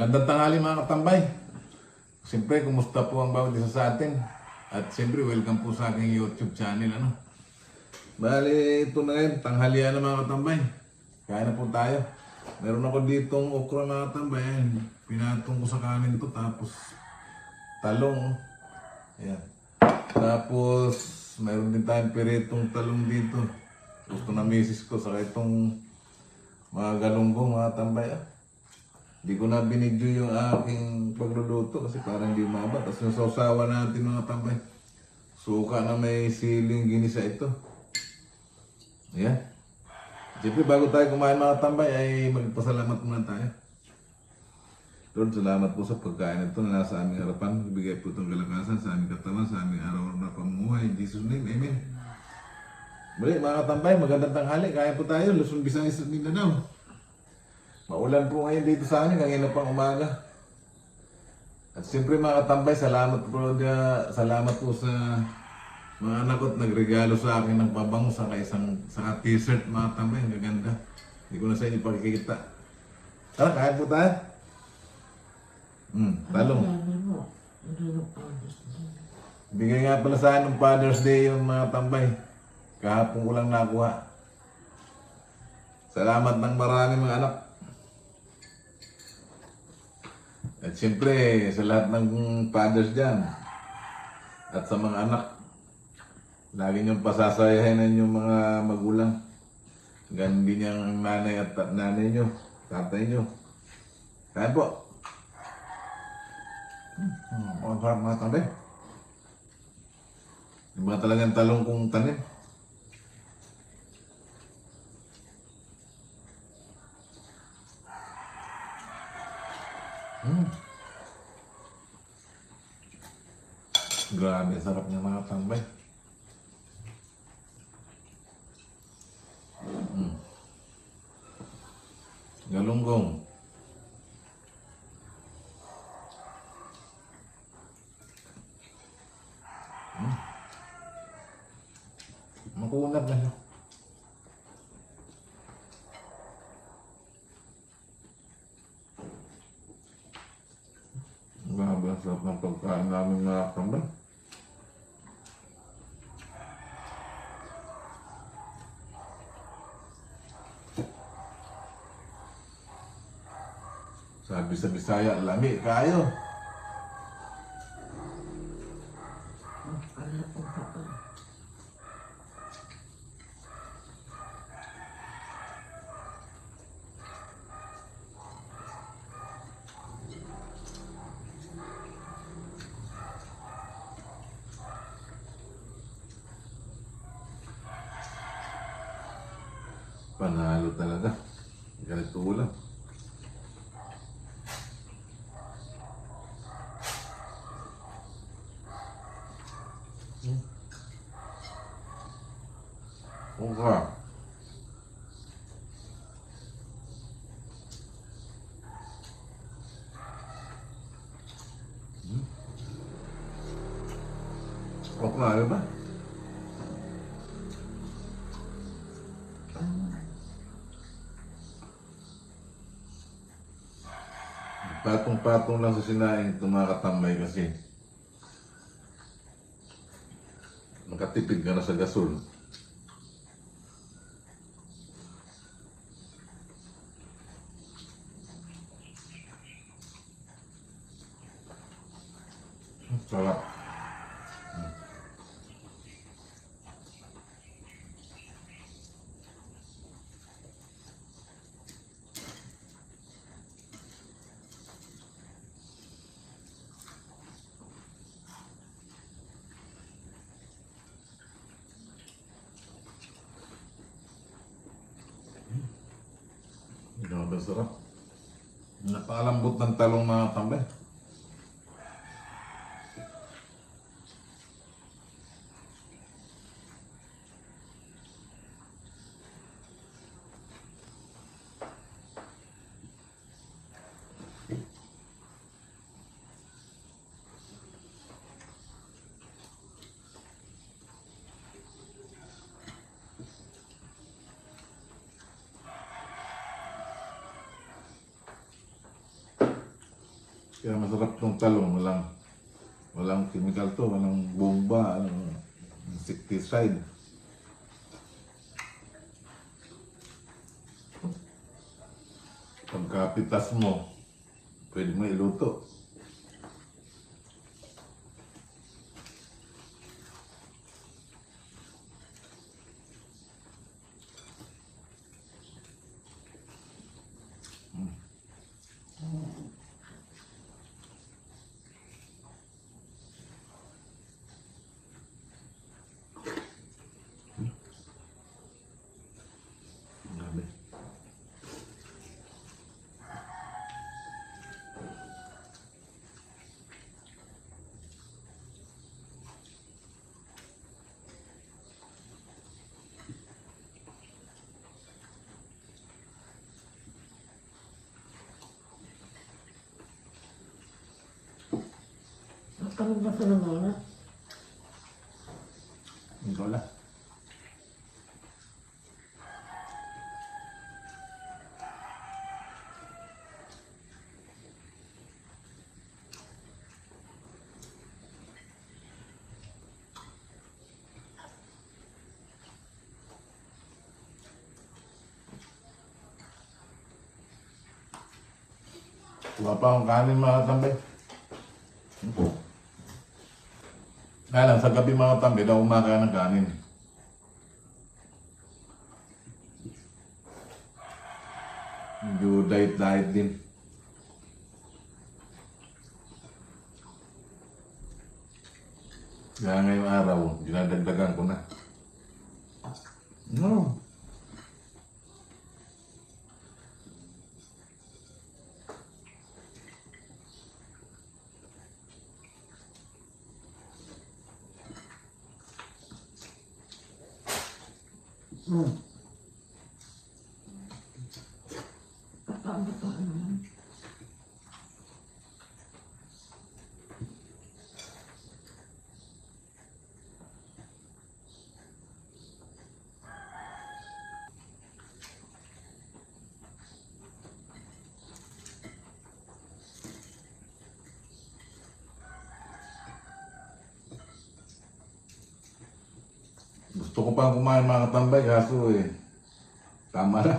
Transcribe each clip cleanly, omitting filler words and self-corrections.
Magandang tanghali mga katambay. Siyempre, kumusta po ang bawat isa sa atin? At siyempre, welcome po sa aking YouTube channel. Bali, ito na ngayon, tanghalian na mga katambay. Kaya na po tayo. Meron ako ditong okra mga katambay. Ayan, pinatong ko sa kanin to. Tapos, talong. Ayan. Tapos, meron din tayong piritong talong dito. Gusto na misis ko. Saka itong mga galunggong mga katambay. Hindi ko na binidyo yung aking pagluluto kasi parang hindi umaba. Tapos yung sausawa natin mga tambay. Suka na may siling ginisa ito. Ayan. Siyempre bago tayo kumain mga tambay ay magpasalamat muna tayo. Lord, salamat po sa pagkain ito na nasa aming harapan. Ibigay po itong kalakasan sa aming katawan, sa aming araw na pamumuhay. In Jesus' name, Amen. Muli mga katambay, magandang tanghali. Kaya po tayo, Luzon, Visayas at Mindanao. Maulan po ngayon dito sa amin, kanina pang umaga. At siyempre mga katambay, salamat po sa mga anak ko at nagregalo sa akin ng pabango saka t-shirt mga katambay, ang gaganda. Hindi ko na sa inyo pakikita. Tara, kain po tayo. Talong. Bigay nga pala sa akin ng Father's Day yung mga tambay. Kahapon ko lang nakuha. Salamat ng marami mga anak. At siyempre, sa lahat ng fathers dyan, at sa mga anak, lagi niyong pasasayahin yung mga magulang. Ganun din yung nanay at nanay niyo, tatay niyo. Kaya po. Ang sarap mga tabi. Yung mga talagang talong kong tanim. Grabe, sarap niya mga tambay. Galunggong. Makunat na siya. Grabe, sarap ng pagkain namin mga tambay. Sabi sa Bisaya, lami kayo. Panalo talaga. Ganito ulam. Okra. Okra, ano ba? Patong-patong lang sa sinaing itong mga katambay kasi makatipid ka na sa gasol. Sarap. Grabe sarap. Napakalambot ng talong mga tambay. Kaya masarap tong talong. Walang chemical to, walang bomba, insecticide. Pagkapitas mo, pwede mo iluto. Grabe. Kami ba sa naman? Ikaw lang. Wala pa akong kanin mga tambay. Kaya lang, sa gabi mga tambay, daw kumakain ng kanin. Medyo diet din. Kaya ngayong araw, dinadagdagan ko na. No. Paano naman? Gusto ko pang kumain mga katambay, kaso tama na.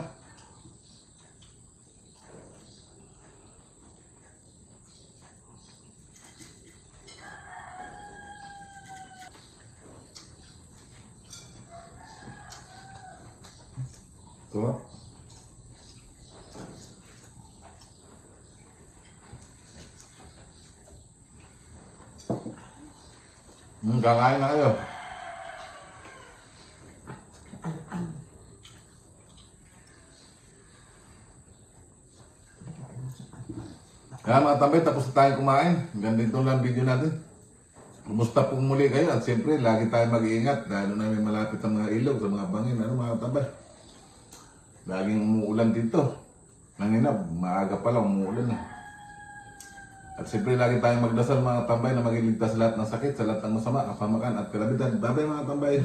Ito. Kakain na kayo. Kaya mga tambay, tapos na tayo kumain. Hanggang dito lang video natin. Kumusta po muli kayo? At siyempre, lagi tayo mag-iingat. Lalo na may malapit ang mga ilog sa mga bangin. Ano mga tambay? Laging umuulan dito. Nangina, maaga pa lang umuulan na. At siyempre, lagi tayong magdasal mga tambay na magiligtas sa lahat ng sakit, sa lahat ng masama, kapamakan at kalabitan. Bye-bye mga tambay.